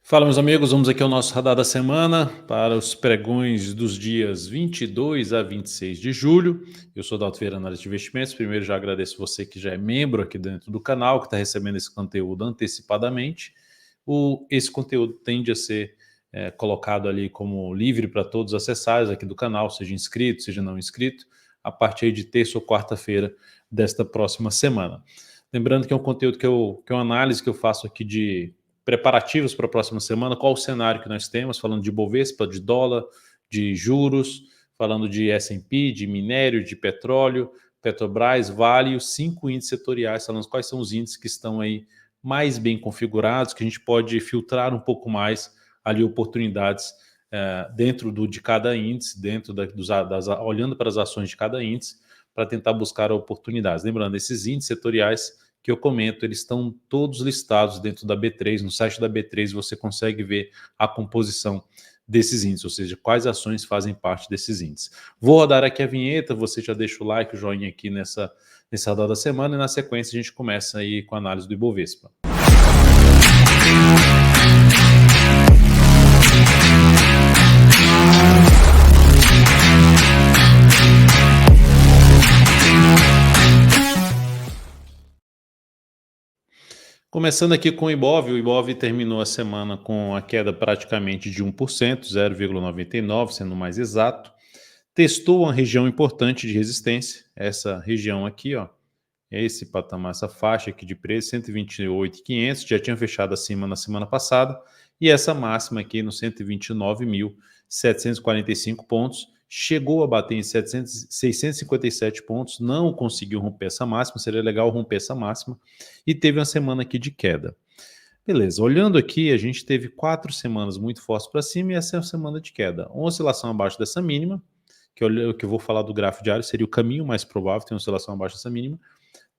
Fala, meus amigos, vamos aqui ao nosso radar da semana para os pregões dos dias 22 a 26 de julho. Eu sou Dalto Vieira, analista de investimentos. Primeiro, já agradeço você que já é membro aqui dentro do canal, que está recebendo esse conteúdo antecipadamente. Esse conteúdo tende a ser colocado ali como livre para todos os acessares aqui do canal, seja inscrito, seja não inscrito, a partir de terça ou quarta-feira desta próxima semana. Lembrando que é um conteúdo que é uma análise que eu faço aqui de preparativos para a próxima semana, qual o cenário que nós temos, falando de Bovespa, de dólar, de juros, falando de S&P, de minério, de petróleo, Petrobras, Vale e os 5 índices setoriais, falando quais são os índices que estão aí mais bem configurados, que a gente pode filtrar um pouco mais ali oportunidades dentro de cada índice, olhando para as ações de cada índice, para tentar buscar oportunidades. Lembrando, esses índices setoriais que eu comento, eles estão todos listados dentro da B3, no site da B3 você consegue ver a composição desses índices, ou seja, quais ações fazem parte desses índices. Vou rodar aqui a vinheta, você já deixa o like, o joinha aqui nessa rodada da semana e na sequência a gente começa aí com a análise do Ibovespa. Começando aqui com o Ibov terminou a semana com a queda praticamente de 1%, 0,99, sendo mais exato. Testou uma região importante de resistência, essa região aqui, ó, esse patamar, essa faixa aqui de preço, 128.500, já tinha fechado acima na semana passada, e essa máxima aqui no 129.745 pontos, chegou a bater em 657 pontos, não conseguiu romper essa máxima, seria legal romper essa máxima, e teve uma semana aqui de queda. Beleza, olhando aqui, a gente teve 4 semanas muito fortes para cima e essa é uma semana de queda. Uma oscilação abaixo dessa mínima, que eu vou falar do gráfico diário, seria o caminho mais provável, tem uma oscilação abaixo dessa mínima,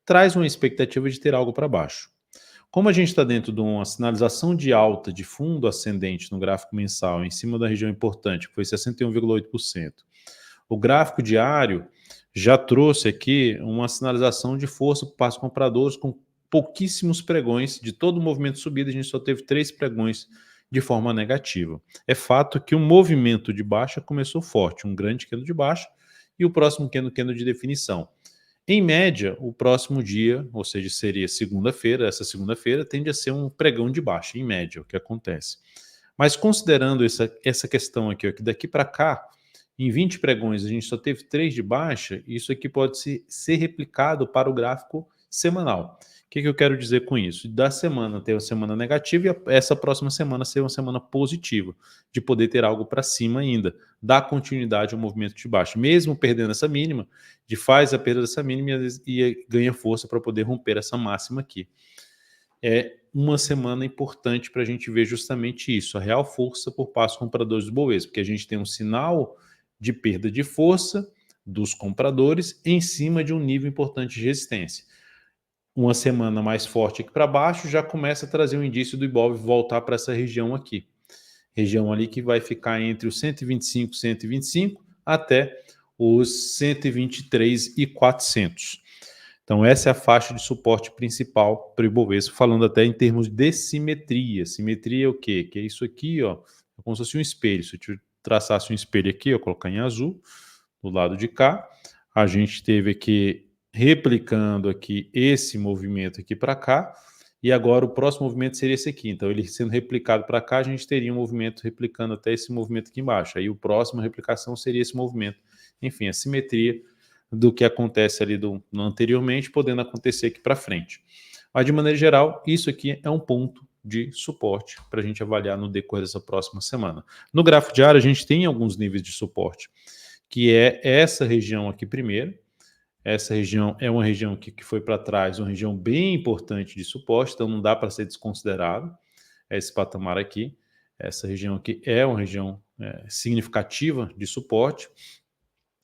traz uma expectativa de ter algo para baixo. Como a gente está dentro de uma sinalização de alta de fundo ascendente no gráfico mensal, em cima da região importante, que foi 61,8%, o gráfico diário já trouxe aqui uma sinalização de força para os compradores com pouquíssimos pregões de todo o movimento de subida, a gente só teve 3 pregões de forma negativa. É fato que o movimento de baixa começou forte, um grande candle de baixa e o próximo candle de definição. Em média, o próximo dia, ou seja, seria segunda-feira, essa segunda-feira tende a ser um pregão de baixa, em média, o que acontece. Mas considerando essa questão aqui, ó, que daqui para cá, em 20 pregões a gente só teve 3 de baixa, isso aqui pode ser replicado para o gráfico semanal. O que eu quero dizer com isso? Da semana ter uma semana negativa e essa próxima semana ser uma semana positiva, de poder ter algo para cima ainda, dar continuidade ao movimento de baixa. Mesmo perdendo essa mínima, faz a perda dessa mínima e ganha força para poder romper essa máxima aqui. É uma semana importante para a gente ver justamente isso, a real força por parte dos compradores do Bovespa, porque a gente tem um sinal de perda de força dos compradores em cima de um nível importante de resistência. Uma semana mais forte aqui para baixo já começa a trazer um indício do Ibov voltar para essa região aqui. Região ali que vai ficar entre os 125, 125 até os 123.400. Então essa é a faixa de suporte principal para o Ibovespa, falando até em termos de simetria. Simetria é o quê? Que é isso aqui, ó, é como se fosse um espelho. Se eu traçasse um espelho aqui, ó, colocar em azul, do lado de cá, a gente teve aqui replicando aqui esse movimento aqui para cá, e agora o próximo movimento seria esse aqui. Então ele sendo replicado para cá, a gente teria um movimento replicando até esse movimento aqui embaixo. Aí o próximo replicação seria esse movimento. Enfim, a simetria do que acontece ali no anteriormente, podendo acontecer aqui para frente. Mas de maneira geral, isso aqui é um ponto de suporte para a gente avaliar no decorrer dessa próxima semana. No gráfico diário, a gente tem alguns níveis de suporte, que é essa região aqui primeiro. Essa região é uma região que foi para trás, uma região bem importante de suporte, então não dá para ser desconsiderado esse patamar aqui. Essa região aqui é uma região significativa de suporte,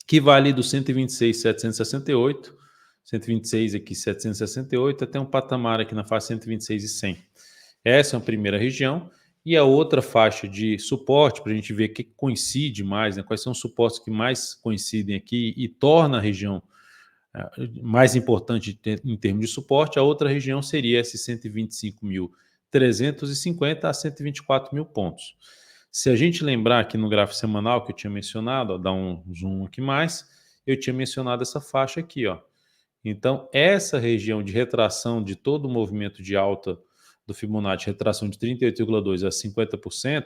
que vai ali do 126.768, 126 aqui 768, até um patamar aqui na faixa 126.100. Essa é a primeira região. E a outra faixa de suporte, para a gente ver o que coincide mais, né, quais são os suportes que mais coincidem aqui e torna a região mais importante em termos de suporte, a outra região seria esse 125.300 350 a 124 mil pontos. Se a gente lembrar aqui no gráfico semanal que eu tinha mencionado, ó, dá um zoom aqui mais, eu tinha mencionado essa faixa aqui, ó. Então, essa região de retração de todo o movimento de alta do Fibonacci, retração de 38,2% a 50%,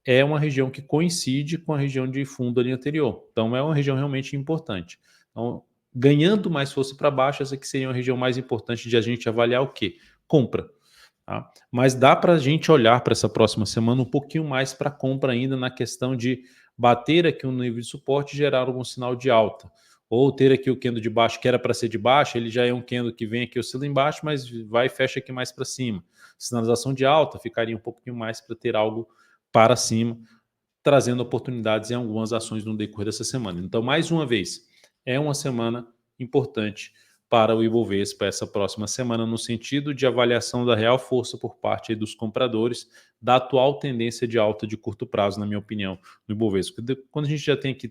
é uma região que coincide com a região de fundo ali anterior. Então, é uma região realmente importante. Então, ganhando mais força para baixo, essa aqui seria uma região mais importante de a gente avaliar o quê? Compra. Tá? Mas dá para a gente olhar para essa próxima semana um pouquinho mais para compra ainda na questão de bater aqui um nível de suporte e gerar algum sinal de alta. Ou ter aqui o candle de baixo, que era para ser de baixo, ele já é um candle que vem aqui oscila embaixo, mas vai e fecha aqui mais para cima. Sinalização de alta ficaria um pouquinho mais para ter algo para cima, trazendo oportunidades em algumas ações no decorrer dessa semana. Então, mais uma vez, é uma semana importante para o Ibovespa essa próxima semana, no sentido de avaliação da real força por parte dos compradores, da atual tendência de alta de curto prazo, na minha opinião, no Ibovespa. Quando a gente já tem aqui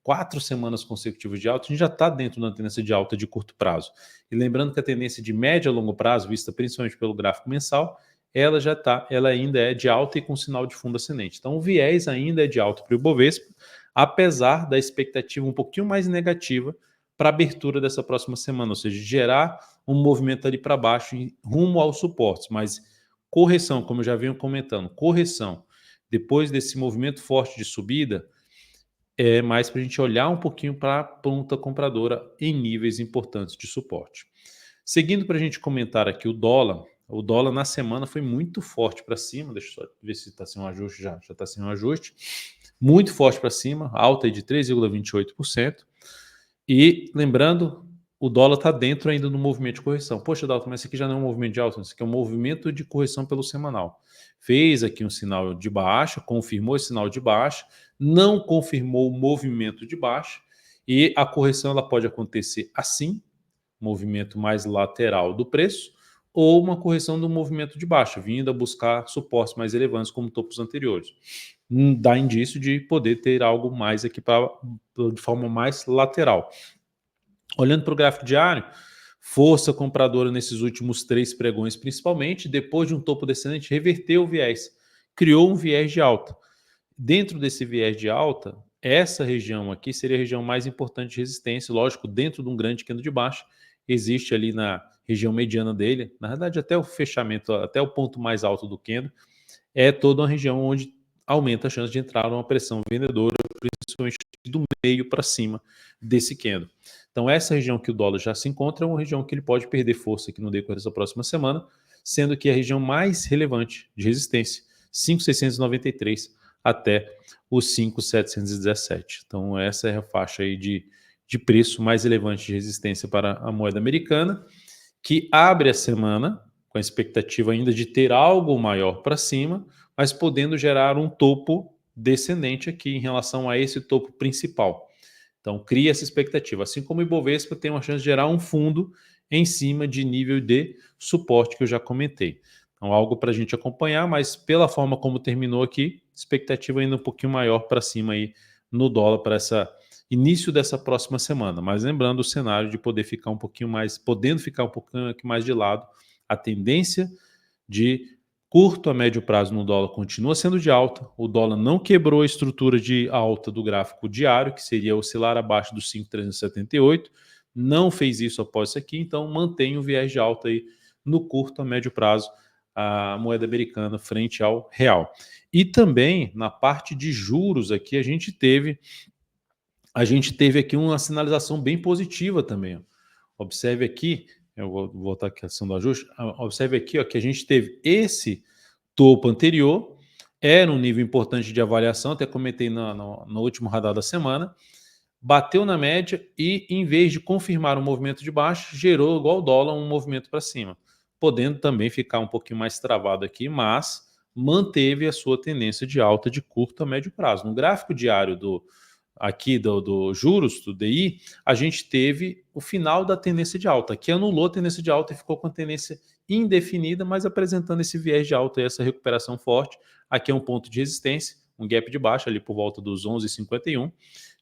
4 semanas consecutivas de alta, a gente já está dentro da tendência de alta de curto prazo. E lembrando que a tendência de médio a longo prazo, vista principalmente pelo gráfico mensal, ela ainda é de alta e com sinal de fundo ascendente. Então o viés ainda é de alta para o Ibovespa, apesar da expectativa um pouquinho mais negativa para a abertura dessa próxima semana, ou seja, gerar um movimento ali para baixo rumo aos suportes, mas correção, como eu já venho comentando, correção depois desse movimento forte de subida, é mais para a gente olhar um pouquinho para a ponta compradora em níveis importantes de suporte. Seguindo para a gente comentar aqui o dólar na semana foi muito forte para cima, deixa eu só ver se está sem um ajuste, já está sem um ajuste, muito forte para cima, alta aí de 3,28%, e lembrando, o dólar está dentro ainda do movimento de correção. Poxa, Dalton, mas esse aqui já não é um movimento de alta, esse aqui é um movimento de correção pelo semanal. Fez aqui um sinal de baixa, confirmou esse sinal de baixa, não confirmou o movimento de baixa, e a correção ela pode acontecer assim, movimento mais lateral do preço, ou uma correção do movimento de baixa, vindo a buscar suportes mais relevantes como topos anteriores. Dá indício de poder ter algo mais aqui de forma mais lateral. Olhando para o gráfico diário, força compradora nesses últimos 3 pregões, principalmente, depois de um topo descendente, reverteu o viés, criou um viés de alta. Dentro desse viés de alta, essa região aqui seria a região mais importante de resistência, lógico, dentro de um grande candle de baixa, existe ali na região mediana dele, na verdade até o fechamento, até o ponto mais alto do candle, é toda uma região onde aumenta a chance de entrar uma pressão vendedora, principalmente do meio para cima desse candle. Então essa região que o dólar já se encontra é uma região que ele pode perder força aqui no decorrer dessa próxima semana, sendo que a região mais relevante de resistência, 5.693 até os 5.717. Então essa é a faixa aí de preço mais relevante de resistência para a moeda americana, que abre a semana com a expectativa ainda de ter algo maior para cima, mas podendo gerar um topo descendente aqui em relação a esse topo principal. Então cria essa expectativa, assim como o Ibovespa tem uma chance de gerar um fundo em cima de nível de suporte que eu já comentei. Então algo para a gente acompanhar, mas pela forma como terminou aqui, expectativa ainda um pouquinho maior para cima aí no dólar para essa início dessa próxima semana. Mas lembrando o cenário de poder ficar um pouquinho mais, podendo ficar um pouquinho mais de lado, a tendência de curto a médio prazo no dólar continua sendo de alta, o dólar não quebrou a estrutura de alta do gráfico diário, que seria oscilar abaixo dos 5.378, não fez isso após isso aqui, então mantém o viés de alta aí no curto a médio prazo, a moeda americana frente ao real. E também na parte de juros aqui a gente teve aqui uma sinalização bem positiva também. Observe aqui, eu vou voltar aqui a questão do ajuste, observe aqui ó, que a gente teve esse topo anterior, era um nível importante de avaliação, até comentei no último radar da semana, bateu na média e, em vez de confirmar um movimento de baixo, gerou, igual o dólar, um movimento para cima, podendo também ficar um pouquinho mais travado aqui, mas manteve a sua tendência de alta de curto a médio prazo. No gráfico diário do juros, do DI, a gente teve o final da tendência de alta, que anulou a tendência de alta e ficou com a tendência indefinida, mas apresentando esse viés de alta e essa recuperação forte. Aqui é um ponto de resistência, um gap de baixa ali por volta dos 11,51,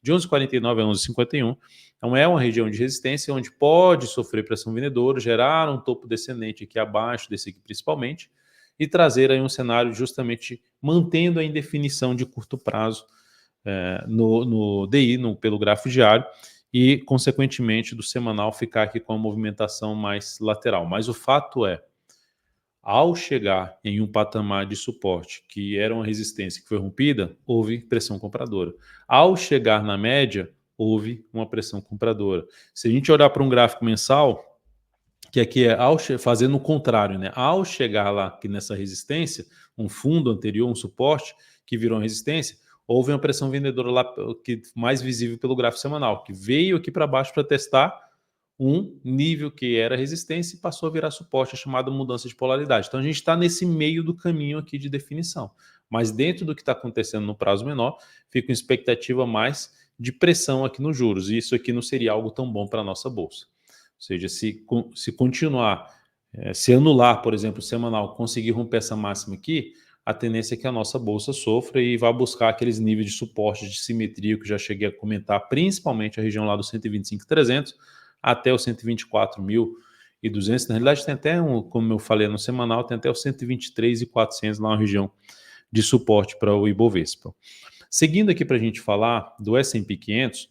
de 11,49 a 11,51. Então é uma região de resistência onde pode sofrer pressão vendedora, gerar um topo descendente aqui abaixo desse aqui principalmente, e trazer aí um cenário justamente mantendo a indefinição de curto prazo no DI, pelo gráfico diário, e, consequentemente, do semanal ficar aqui com a movimentação mais lateral. Mas o fato é, ao chegar em um patamar de suporte que era uma resistência que foi rompida, houve pressão compradora. Ao chegar na média, houve uma pressão compradora. Se a gente olhar para um gráfico mensal, que aqui é fazendo o contrário, né? Ao chegar lá aqui nessa resistência, um fundo anterior, um suporte, que virou uma resistência, houve uma pressão vendedora lá que mais visível pelo gráfico semanal, que veio aqui para baixo para testar um nível que era resistência e passou a virar suporte, a chamada mudança de polaridade. Então a gente está nesse meio do caminho aqui de definição. Mas dentro do que está acontecendo no prazo menor, fica uma expectativa mais de pressão aqui nos juros. E isso aqui não seria algo tão bom para a nossa bolsa. Ou seja, se continuar, se anular, por exemplo, o semanal, conseguir romper essa máxima aqui, a tendência é que a nossa bolsa sofra e vá buscar aqueles níveis de suporte de simetria que eu já cheguei a comentar, principalmente a região lá dos 125.300 até os 124.200. Na realidade, tem até, como eu falei no semanal, tem até os 123.400 lá, uma região de suporte para o Ibovespa. Seguindo aqui para a gente falar do S&P 500,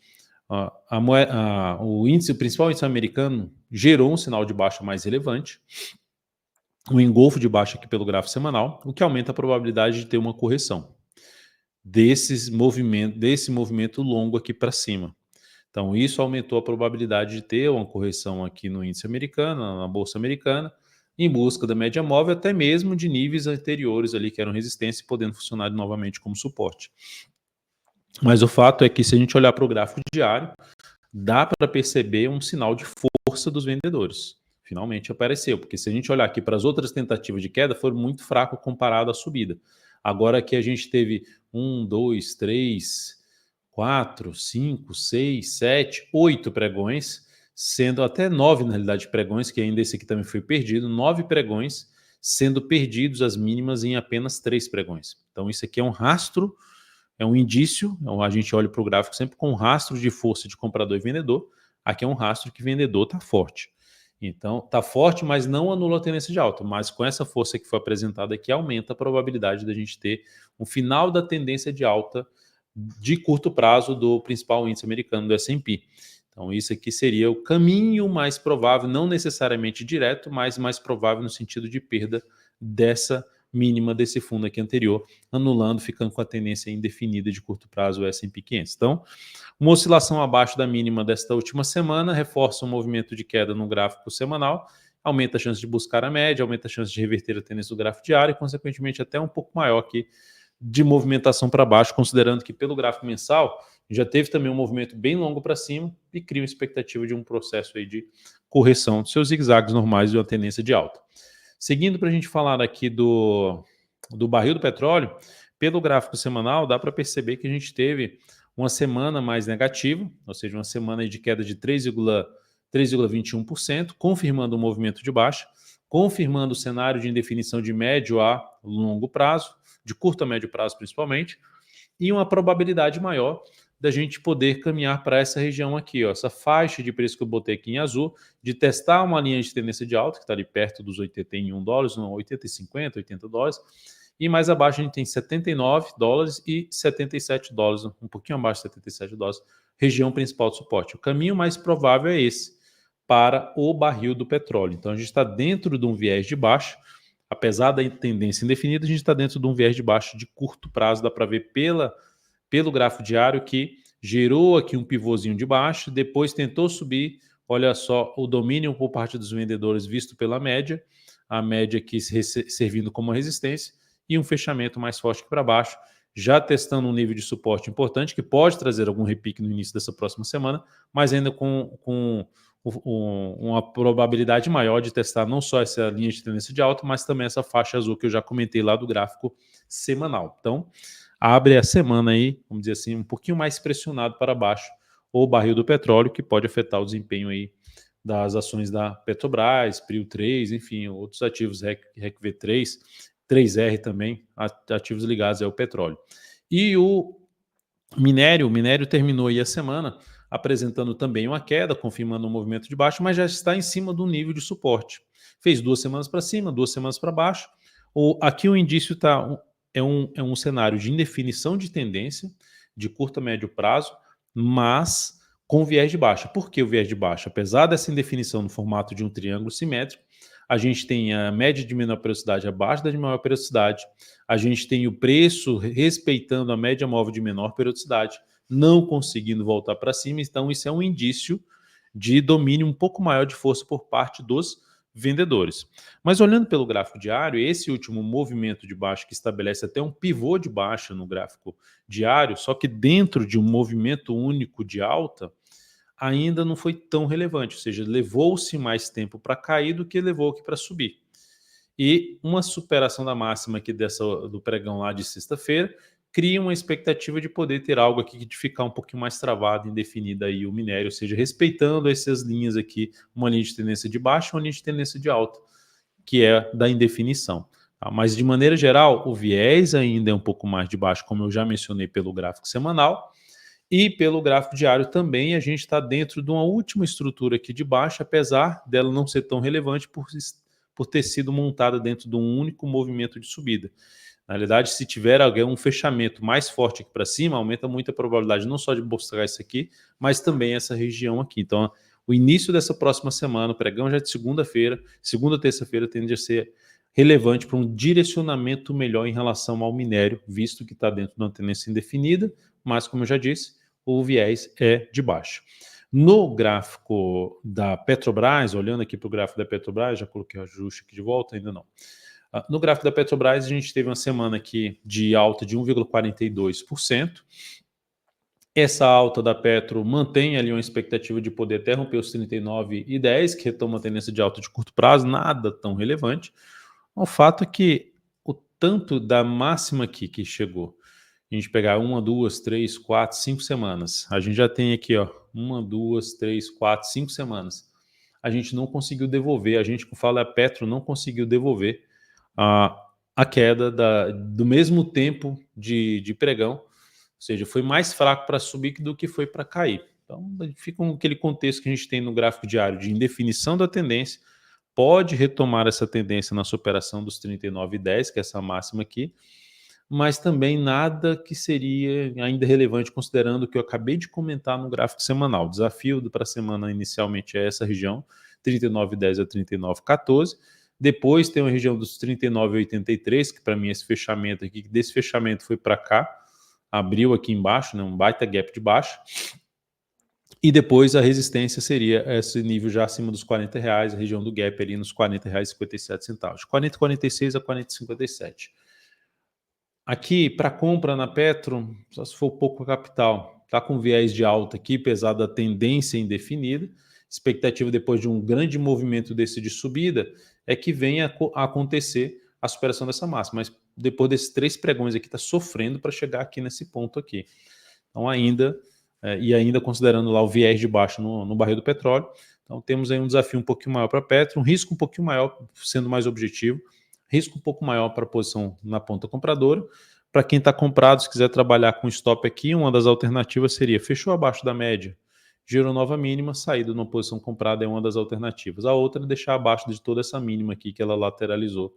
o principal índice americano gerou um sinal de baixa mais relevante, um engolfo de baixa aqui pelo gráfico semanal, o que aumenta a probabilidade de ter uma correção desse movimento longo aqui para cima. Então, isso aumentou a probabilidade de ter uma correção aqui no índice americano, na bolsa americana, em busca da média móvel, até mesmo de níveis anteriores ali que eram resistência, podendo funcionar novamente como suporte. Mas o fato é que, se a gente olhar para o gráfico diário, dá para perceber um sinal de força dos vendedores. Finalmente apareceu, porque se a gente olhar aqui para as outras tentativas de queda, foram muito fracas comparado à subida. Agora que a gente teve 1, 2, 3, 4, 5, 6, 7, 8 pregões, sendo até 9 na realidade pregões, que ainda esse aqui também foi perdido, 9 pregões sendo perdidos as mínimas em apenas 3 pregões. Então isso aqui é um rastro, é um indício, a gente olha para o gráfico sempre com um rastro de força de comprador e vendedor, aqui é um rastro que vendedor está forte. Então, está forte, mas não anula a tendência de alta, mas com essa força que foi apresentada aqui, aumenta a probabilidade da gente ter um final da tendência de alta de curto prazo do principal índice americano, do S&P. Então, isso aqui seria o caminho mais provável, não necessariamente direto, mas mais provável no sentido de perda dessa mínima desse fundo aqui anterior, anulando, ficando com a tendência indefinida de curto prazo, o S&P 500. Então, uma oscilação abaixo da mínima desta última semana reforça o movimento de queda no gráfico semanal, aumenta a chance de buscar a média, aumenta a chance de reverter a tendência do gráfico diário e, consequentemente, até um pouco maior aqui de movimentação para baixo, considerando que pelo gráfico mensal já teve também um movimento bem longo para cima e cria uma expectativa de um processo aí de correção dos seus zigue-zagues normais de uma tendência de alta. Seguindo para a gente falar aqui do barril do petróleo, pelo gráfico semanal dá para perceber que a gente teve uma semana mais negativa, ou seja, uma semana de queda de 3,21%, confirmando o movimento de baixa, confirmando o cenário de indefinição de médio a longo prazo, de curto a médio prazo principalmente, e uma probabilidade maior da gente poder caminhar para essa região aqui, ó, essa faixa de preço que eu botei aqui em azul, de testar uma linha de tendência de alta, que está ali perto dos 81 dólares, não, 80 e 50, 80 dólares, e mais abaixo a gente tem 79 dólares e 77 dólares, um pouquinho abaixo de 77 dólares, região principal de suporte. O caminho mais provável é esse, para o barril do petróleo. Então a gente está dentro de um viés de baixa, apesar da tendência indefinida, a gente está dentro de um viés de baixa de curto prazo, dá para ver pelo gráfico diário que gerou aqui um pivôzinho de baixo, depois tentou subir, olha só, o domínio por parte dos vendedores visto pela média, a média aqui servindo como resistência, e um fechamento mais forte que para baixo, já testando um nível de suporte importante, que pode trazer algum repique no início dessa próxima semana, mas ainda com uma probabilidade maior de testar não só essa linha de tendência de alta, mas também essa faixa azul que eu já comentei lá do gráfico semanal. Então, abre a semana aí, vamos dizer assim, um pouquinho mais pressionado para baixo o barril do petróleo, que pode afetar o desempenho aí das ações da Petrobras, Prio 3, enfim, outros ativos RECV3, 3R também, ativos ligados ao petróleo. E o minério terminou aí a semana apresentando também uma queda, confirmando um movimento de baixo, mas já está em cima do nível de suporte. Fez 2 semanas para cima, 2 semanas para baixo, Aqui o indício é um cenário de indefinição de tendência, de curto a médio prazo, mas com viés de baixa. Por que o viés de baixa? Apesar dessa indefinição no formato de um triângulo simétrico, a gente tem a média de menor periodicidade abaixo da de maior periodicidade, a gente tem o preço respeitando a média móvel de menor periodicidade, não conseguindo voltar para cima, então isso é um indício de domínio um pouco maior de força por parte dos vendedores. Mas olhando pelo gráfico diário, esse último movimento de baixa que estabelece até um pivô de baixa no gráfico diário, só que dentro de um movimento único de alta, ainda não foi tão relevante, ou seja, levou-se mais tempo para cair do que levou aqui para subir. E uma superação da máxima aqui do pregão lá de sexta-feira cria uma expectativa de poder ter algo aqui de ficar um pouquinho mais travado, indefinido aí o minério, ou seja, respeitando essas linhas aqui, uma linha de tendência de baixa e uma linha de tendência de alta, que é da indefinição. Tá? Mas de maneira geral, o viés ainda é um pouco mais de baixo, como eu já mencionei pelo gráfico semanal, e pelo gráfico diário também a gente está dentro de uma última estrutura aqui de baixo, apesar dela não ser tão relevante por ter sido montada dentro de um único movimento de subida. Na realidade, se tiver um fechamento mais forte aqui para cima, aumenta muito a probabilidade não só de buscar isso aqui, mas também essa região aqui. Então, o início dessa próxima semana, o pregão já é de segunda-feira, segunda, terça-feira tende a ser relevante para um direcionamento melhor em relação ao minério, visto que está dentro de uma tendência indefinida, mas, como eu já disse, o viés é de baixo. No gráfico da Petrobras, olhando aqui para o gráfico da Petrobras, já coloquei o ajuste aqui de volta, ainda não. No gráfico da Petrobras, a gente teve uma semana aqui de alta de 1,42%. Essa alta da Petro mantém ali uma expectativa de poder até romper os 39,10, que retoma a tendência de alta de curto prazo, nada tão relevante. O fato é que o tanto da máxima aqui que chegou, a gente pegar 1, 2, 3, 4, 5 semanas, a gente já tem aqui, ó, 1, 2, 3, 4, 5 semanas. A gente não conseguiu devolver, a gente que fala a Petro não conseguiu devolver a queda do mesmo tempo de pregão, ou seja, foi mais fraco para subir do que foi para cair. Então, fica aquele contexto que a gente tem no gráfico diário de indefinição da tendência, pode retomar essa tendência na superação dos 39,10, que é essa máxima aqui, mas também nada que seria ainda relevante, considerando o que eu acabei de comentar no gráfico semanal. O desafio para a semana inicialmente é essa região, 39,10 a 39,14. Depois tem a região dos 39,83, que para mim esse fechamento aqui, desse fechamento foi para cá, abriu aqui embaixo, né, um baita gap de baixo. E depois a resistência seria esse nível já acima dos R$40, a região do gap ali nos R$40,57. 40,46 a 40,57. Aqui, para compra na Petro, só se for pouco capital, está com viés de alta aqui, pesado da tendência indefinida. Expectativa depois de um grande movimento desse de subida é que venha a acontecer a superação dessa máxima. Mas depois desses 3 pregões aqui, está sofrendo para chegar aqui nesse ponto aqui. Então ainda, e ainda considerando lá o viés de baixo no barril do petróleo, então temos aí um desafio um pouquinho maior para a Petro, um risco um pouquinho maior, sendo mais objetivo, risco um pouco maior para a posição na ponta compradora. Para quem está comprado, se quiser trabalhar com stop aqui, uma das alternativas seria fechou abaixo da média, gerou nova mínima, saída numa posição comprada é uma das alternativas. A outra é deixar abaixo de toda essa mínima aqui que ela lateralizou.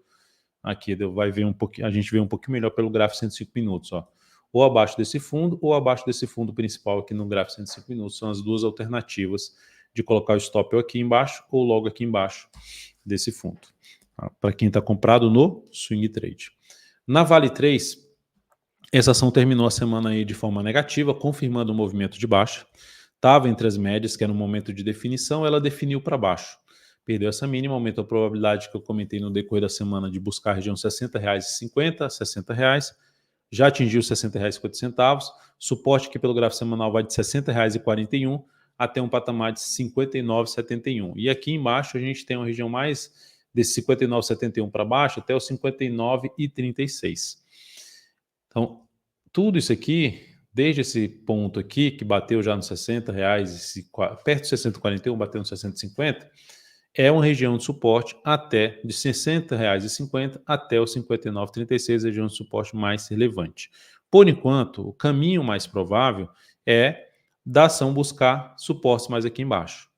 Aqui vai ver um pouquinho, a gente vê um pouquinho melhor pelo gráfico 105 minutos, ó. Ou abaixo desse fundo, ou abaixo desse fundo principal aqui no gráfico 105 minutos. São as duas alternativas de colocar o stop ou aqui embaixo ou logo aqui embaixo desse fundo. Para quem está comprado no swing trade. Na Vale 3, essa ação terminou a semana aí de forma negativa, confirmando o movimento de baixa. Estava entre as médias, que era um momento de definição, ela definiu para baixo. Perdeu essa mínima, aumentou a probabilidade que eu comentei no decorrer da semana de buscar a região R$ 60,50, R$ 60. Já atingiu R$ 60,50. Suporte aqui pelo gráfico semanal vai de R$ 60,41 até um patamar de R$ 59,71. E aqui embaixo a gente tem uma região mais desse 59,71 para baixo até o 59,36. Então, tudo isso aqui, desde esse ponto aqui, que bateu já nos R$60, perto de 60,41, bateu nos 60,50, é uma região de suporte até de R$ 60,50 até os 59,36, região de suporte mais relevante. Por enquanto, o caminho mais provável é da ação buscar suportes mais aqui embaixo.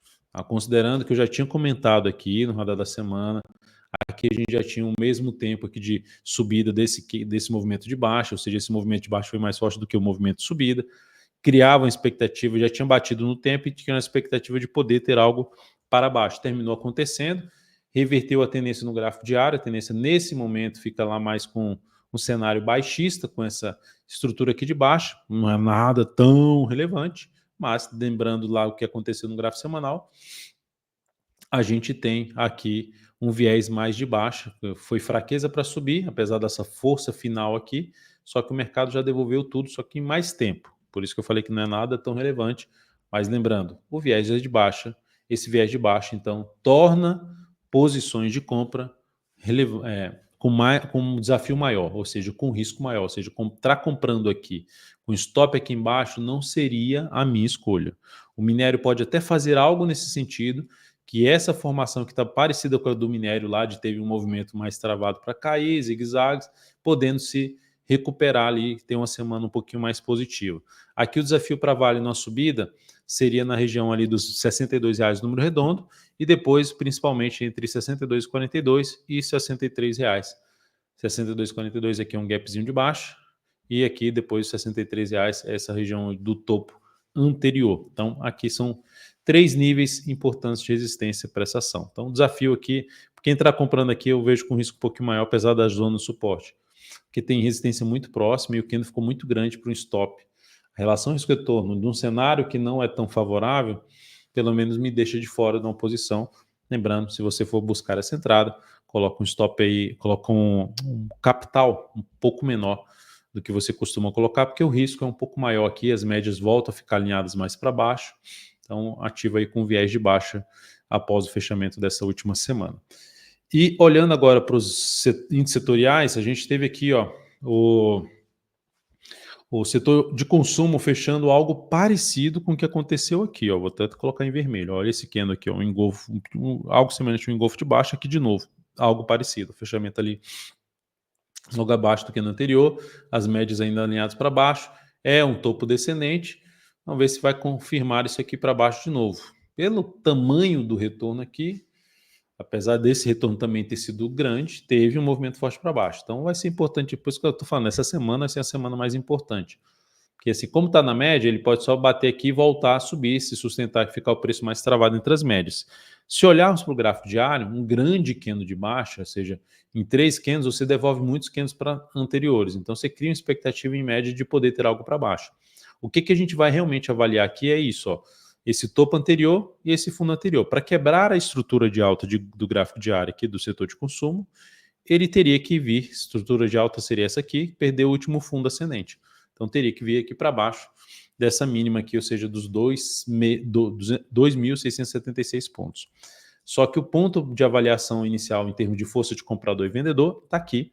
Considerando que eu já tinha comentado aqui no radar da semana Aqui a gente já tinha o mesmo tempo aqui de subida desse movimento de baixa, ou seja, esse movimento de baixa foi mais forte do que o movimento de subida. Criavam expectativa, já tinham batido no tempo e tinham a expectativa de poder ter algo para baixo. Terminou acontecendo, reverteu a tendência no gráfico diário, a tendência nesse momento fica lá mais com um cenário baixista, com essa estrutura aqui de baixo, não é nada tão relevante, mas lembrando lá o que aconteceu no gráfico semanal, a gente tem aqui um viés mais de baixa, foi fraqueza para subir, apesar dessa força final aqui, só que o mercado já devolveu tudo, só que em mais tempo. Por isso que eu falei que não é nada tão relevante, mas lembrando, o viés é de baixa, esse viés de baixa, então, torna posições de compra com um desafio maior, ou seja, com risco maior, ou seja, estar comprando aqui com stop aqui embaixo não seria a minha escolha. O minério pode até fazer algo nesse sentido, que essa formação que está parecida com a do minério lá, de teve um movimento mais travado para cair, zigue-zagues, podendo se recuperar ali, ter uma semana um pouquinho mais positiva. Aqui o desafio para Vale na subida seria na região ali dos R$ 62,00 número redondo, e depois principalmente entre R$ 62,42 e R$ 63,00. R$ 62,42 aqui é um gapzinho de baixo, e aqui depois R$ 63,00 essa região do topo anterior. Então aqui são 3 níveis importantes de resistência para essa ação. Então o desafio aqui, quem entrar comprando aqui eu vejo com risco um pouquinho maior, apesar da zona de suporte, porque tem resistência muito próxima e o candle ficou muito grande para um stop. A relação risco-retorno de um cenário que não é tão favorável, pelo menos me deixa de fora de uma posição. Lembrando, se você for buscar essa entrada, coloca um stop aí, coloca um capital um pouco menor do que você costuma colocar, porque o risco é um pouco maior aqui, as médias voltam a ficar alinhadas mais para baixo, então ativa aí com viés de baixa após o fechamento dessa última semana. E olhando agora para os índices setoriais, a gente teve aqui o setor de consumo fechando algo parecido com o que aconteceu aqui. Vou até colocar em vermelho. Olha esse candle aqui, um engolfo, algo semelhante a um engolfo de baixa, aqui de novo, algo parecido. Fechamento ali logo abaixo do candle anterior, as médias ainda alinhadas para baixo, é um topo descendente. Vamos ver se vai confirmar isso aqui para baixo de novo. Pelo tamanho do retorno aqui, apesar desse retorno também ter sido grande, teve um movimento forte para baixo. Então vai ser importante, por isso que eu estou falando, essa semana vai ser a semana mais importante. Porque assim, como está na média, ele pode só bater aqui e voltar a subir, se sustentar e ficar o preço mais travado entre as médias. Se olharmos para o gráfico diário, um grande candle de baixa, ou seja, em 3 candles você devolve muitos candles para anteriores. Então você cria uma expectativa em média de poder ter algo para baixo. O que a gente vai realmente avaliar aqui é isso, esse topo anterior e esse fundo anterior. Para quebrar a estrutura de alta do gráfico diário aqui do setor de consumo, ele teria que vir, estrutura de alta seria essa aqui, perder o último fundo ascendente. Então teria que vir aqui para baixo dessa mínima aqui, ou seja, dos 2.676 pontos. Só que o ponto de avaliação inicial em termos de força de comprador e vendedor está aqui,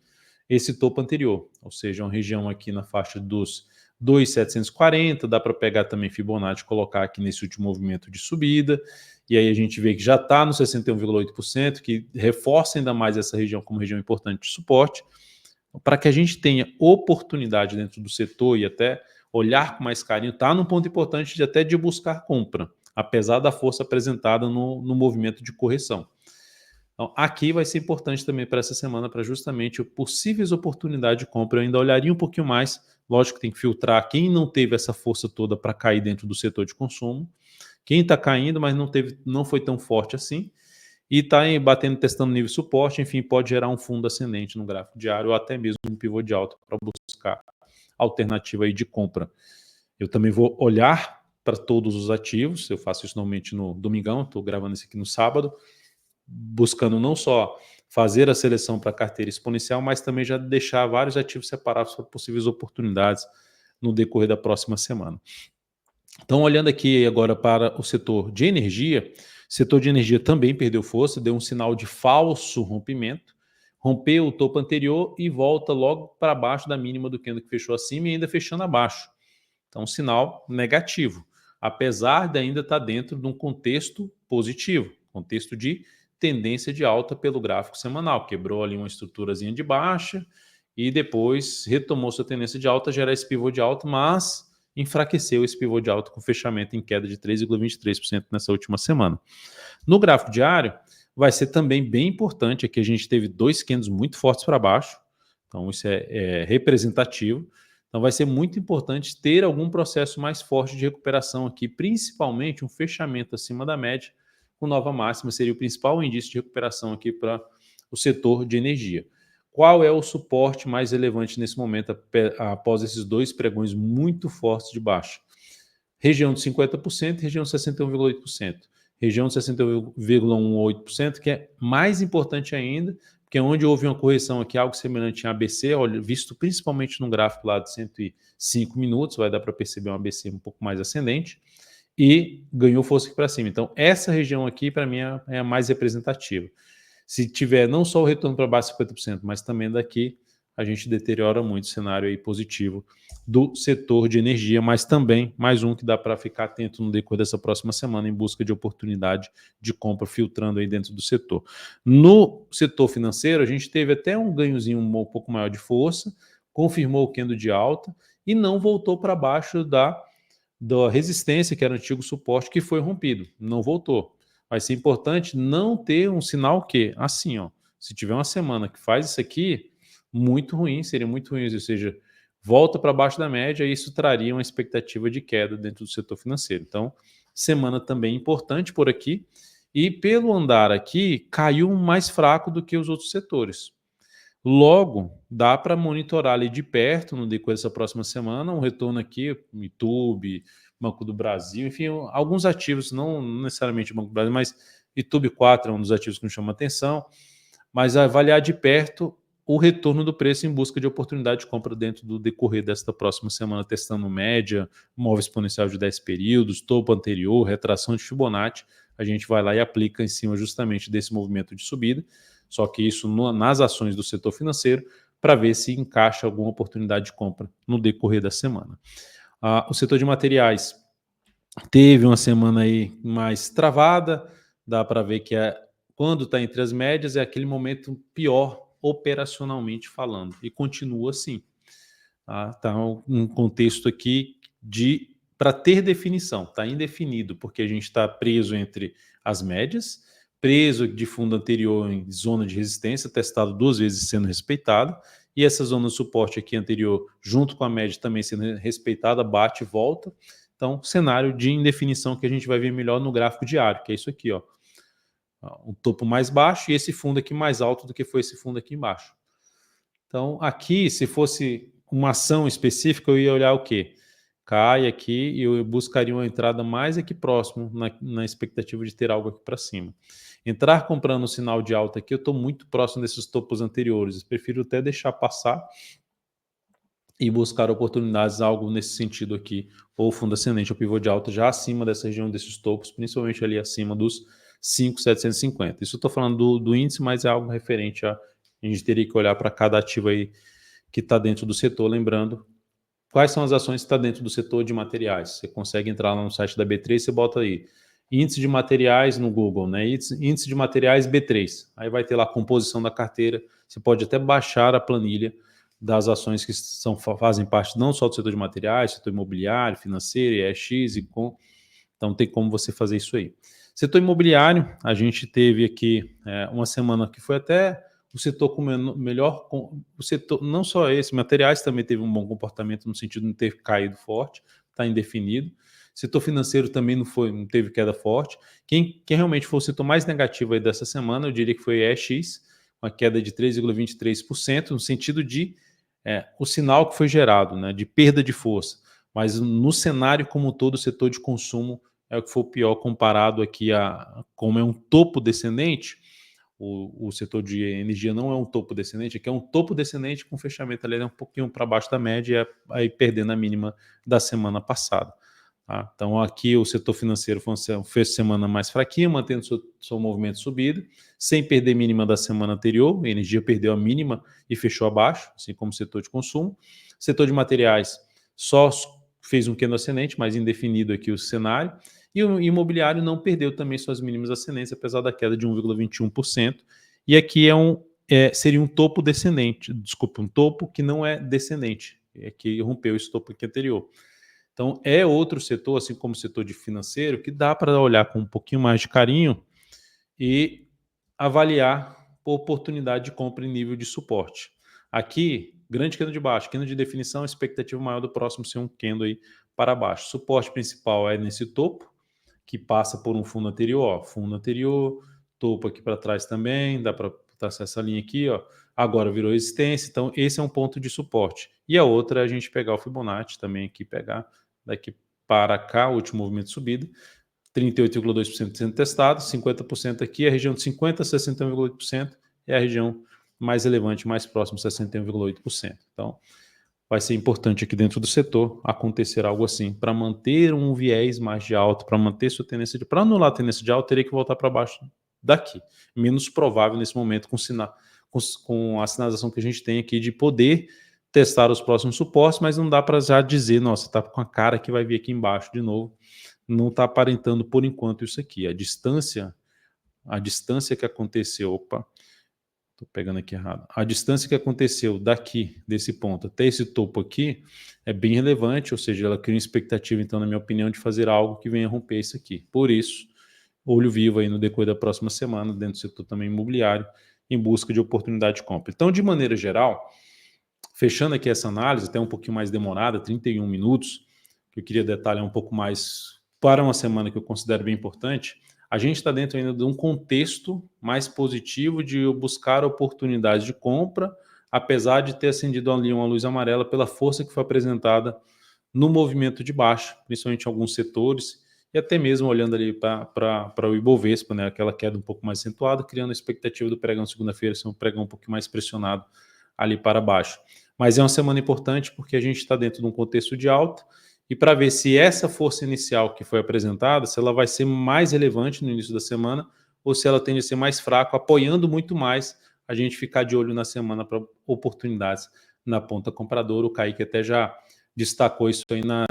esse topo anterior, ou seja, uma região aqui na faixa dos 2.740, dá para pegar também Fibonacci e colocar aqui nesse último movimento de subida, e aí a gente vê que já está no 61,8%, que reforça ainda mais essa região como região importante de suporte, para que a gente tenha oportunidade dentro do setor e até olhar com mais carinho, está num ponto importante de até de buscar compra, apesar da força apresentada no movimento de correção. Então, aqui vai ser importante também para essa semana, para justamente possíveis oportunidades de compra. Eu ainda olharia um pouquinho mais, lógico que tem que filtrar quem não teve essa força toda para cair dentro do setor de consumo, quem está caindo, mas não foi tão forte assim, e está batendo, testando nível de suporte, enfim, pode gerar um fundo ascendente no gráfico diário ou até mesmo um pivô de alta para buscar alternativa aí de compra. Eu também vou olhar para todos os ativos, eu faço isso normalmente no domingão, estou gravando isso aqui no sábado, buscando não só fazer a seleção para a carteira exponencial, mas também já deixar vários ativos separados para possíveis oportunidades no decorrer da próxima semana. Então, olhando aqui agora para o setor de energia, o setor de energia também perdeu força, deu um sinal de falso rompimento, rompeu o topo anterior e volta logo para baixo da mínima do candle que fechou acima e ainda fechando abaixo. Então, um sinal negativo, apesar de ainda estar dentro de um contexto positivo, contexto de tendência de alta pelo gráfico semanal. Quebrou ali uma estruturazinha de baixa e depois retomou sua tendência de alta, gerar esse pivô de alta, mas enfraqueceu esse pivô de alta com fechamento em queda de 3,23% nessa última semana. No gráfico diário, vai ser também bem importante. Aqui a gente teve 2 candles muito fortes para baixo, então isso é representativo. Então vai ser muito importante ter algum processo mais forte de recuperação aqui, principalmente um fechamento acima da média com nova máxima, seria o principal indício de recuperação aqui para o setor de energia. Qual é o suporte mais relevante nesse momento após esses 2 pregões muito fortes de baixa? Região de 50% e região de 61,8%. Região de 61,18%, que é mais importante ainda, porque é onde houve uma correção aqui, algo semelhante em ABC, olha, visto principalmente no gráfico lá de 105 minutos, vai dar para perceber um ABC um pouco mais ascendente, e ganhou força aqui para cima. Então, essa região aqui, para mim, é a mais representativa. Se tiver não só o retorno para baixo de 50%, mas também daqui, a gente deteriora muito o cenário aí positivo do setor de energia, mas também mais um que dá para ficar atento no decorrer dessa próxima semana em busca de oportunidade de compra filtrando aí dentro do setor. No setor financeiro, a gente teve até um ganhozinho um pouco maior de força, confirmou o candle de alta e não voltou para baixo da resistência, que era o antigo suporte, que foi rompido. Não voltou. Vai ser importante não ter um sinal que, assim, ó, se tiver uma semana que faz isso aqui, muito ruim, seria muito ruim, ou seja, volta para baixo da média e isso traria uma expectativa de queda dentro do setor financeiro. Então, semana também importante por aqui, e pelo andar aqui, caiu mais fraco do que os outros setores. Logo, dá para monitorar ali de perto no decorrer dessa próxima semana um retorno aqui, YouTube, Banco do Brasil, enfim, alguns ativos, não necessariamente Banco do Brasil, mas YouTube 4 é um dos ativos que nos chama atenção, mas avaliar de perto o retorno do preço em busca de oportunidade de compra dentro do decorrer desta próxima semana, testando média, móvel exponencial de 10 períodos, topo anterior, retração de Fibonacci, a gente vai lá e aplica em cima justamente desse movimento de subida, só que isso nas ações do setor financeiro, para ver se encaixa alguma oportunidade de compra no decorrer da semana. O setor de materiais teve uma semana aí mais travada, dá para ver que quando está entre as médias é aquele momento pior operacionalmente falando, e continua assim. Tá um contexto aqui de para ter definição, está indefinido, porque a gente está preso entre as médias, preso de fundo anterior em zona de resistência, testado 2 vezes sendo respeitado, e essa zona de suporte aqui anterior, junto com a média também sendo respeitada, bate e volta. Então, cenário de indefinição que a gente vai ver melhor no gráfico diário, que é isso aqui, ó. Um topo mais baixo e esse fundo aqui mais alto do que foi esse fundo aqui embaixo. Então, aqui, se fosse uma ação específica, eu ia olhar o quê? Cai aqui e eu buscaria uma entrada mais aqui próximo, na expectativa de ter algo aqui para cima. Entrar comprando o sinal de alta aqui, eu estou muito próximo desses topos anteriores. Eu prefiro até deixar passar e buscar oportunidades, algo nesse sentido aqui, ou fundo ascendente ou pivô de alta já acima dessa região desses topos, principalmente ali acima dos 5.750. Isso eu estou falando do índice, mas é algo referente a gente teria que olhar para cada ativo aí que está dentro do setor, lembrando quais são as ações que está dentro do setor de materiais. Você consegue entrar lá no site da B3, você bota aí índice de materiais no Google, né? Índice de materiais B3. Aí vai ter lá a composição da carteira. Você pode até baixar a planilha das ações que fazem parte não só do setor de materiais, setor imobiliário, financeiro, EX e com. Então tem como você fazer isso aí. Setor imobiliário, a gente teve aqui uma semana que foi até o setor com melhor. O setor, não só esse, materiais também teve um bom comportamento no sentido de não ter caído forte, está indefinido. Setor financeiro também não teve queda forte. Quem realmente foi o setor mais negativo aí dessa semana, eu diria que foi EX, uma queda de 3,23%, no sentido de o sinal que foi gerado, né, de perda de força. Mas no cenário como um todo, o setor de consumo é o que foi o pior comparado aqui a como é um topo descendente. O setor de energia não é um topo descendente, aqui é um topo descendente com fechamento ali um pouquinho para baixo da média, aí perdendo a mínima da semana passada. Tá? Então aqui o setor financeiro fez semana mais fraquinha, mantendo seu movimento de subida, sem perder mínima da semana anterior. A energia perdeu a mínima e fechou abaixo, assim como o setor de consumo. Setor de materiais só fez um pequeno ascendente, mas indefinido aqui o cenário. E o imobiliário não perdeu também suas mínimas ascendentes, apesar da queda de 1,21%. E aqui seria um topo descendente, desculpa, um topo que não é descendente, é que rompeu esse topo aqui anterior. Então, é outro setor, assim como o setor de financeiro, que dá para olhar com um pouquinho mais de carinho e avaliar por oportunidade de compra em nível de suporte. Aqui, grande candle de baixo, candle de definição, expectativa maior do próximo ser um candle aí para baixo. Suporte principal é nesse topo, que passa por um fundo anterior, ó, fundo anterior, topo aqui para trás também, dá para traçar essa linha aqui, ó. Agora virou resistência, então esse é um ponto de suporte. E a outra é a gente pegar o Fibonacci também aqui, pegar daqui para cá, o último movimento de subida, 38,2% sendo testado, 50% aqui, a região de 50% a 61,8% é a região mais relevante, mais próximo, 61,8%. Então, vai ser importante aqui dentro do setor acontecer algo assim, para manter um viés mais de alta, para manter sua tendência de... Para anular a tendência de alta, teria que voltar para baixo daqui. Menos provável nesse momento, com a sinalização que a gente tem aqui de poder testar os próximos suportes, mas não dá para já dizer, nossa, está com a cara que vai vir aqui embaixo de novo. Não está aparentando por enquanto isso aqui. A distância que aconteceu, opa, estou pegando aqui errado. A distância que aconteceu daqui, desse ponto até esse topo aqui, é bem relevante, ou seja, ela cria uma expectativa, então, na minha opinião, de fazer algo que venha romper isso aqui. Por isso, olho vivo aí no decorrer da próxima semana, dentro do setor também imobiliário, em busca de oportunidade de compra. Então, de maneira geral, fechando aqui essa análise, até um pouquinho mais demorada, 31 minutos, que eu queria detalhar um pouco mais para uma semana que eu considero bem importante, a gente está dentro ainda de um contexto mais positivo de buscar oportunidades de compra, apesar de ter acendido ali uma luz amarela pela força que foi apresentada no movimento de baixa, principalmente em alguns setores, e até mesmo olhando ali para o Ibovespa, né, aquela queda um pouco mais acentuada, criando a expectativa do pregão segunda-feira ser um pregão um pouco mais pressionado ali para baixo. Mas é uma semana importante porque a gente está dentro de um contexto de alta, e para ver se essa força inicial que foi apresentada, se ela vai ser mais relevante no início da semana ou se ela tende a ser mais fraca, apoiando muito mais a gente ficar de olho na semana para oportunidades na ponta compradora. O Kaique até já destacou isso aí na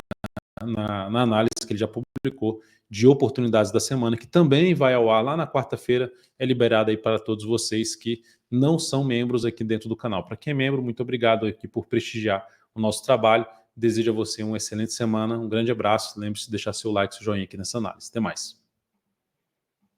análise que ele já publicou de oportunidades da semana, que também vai ao ar lá na quarta-feira, é liberada aí para todos vocês que não são membros aqui dentro do canal. Para quem é membro, muito obrigado aqui por prestigiar o nosso trabalho. Desejo a você uma excelente semana, um grande abraço. Lembre-se de deixar seu like, seu joinha aqui nessa análise. Até mais.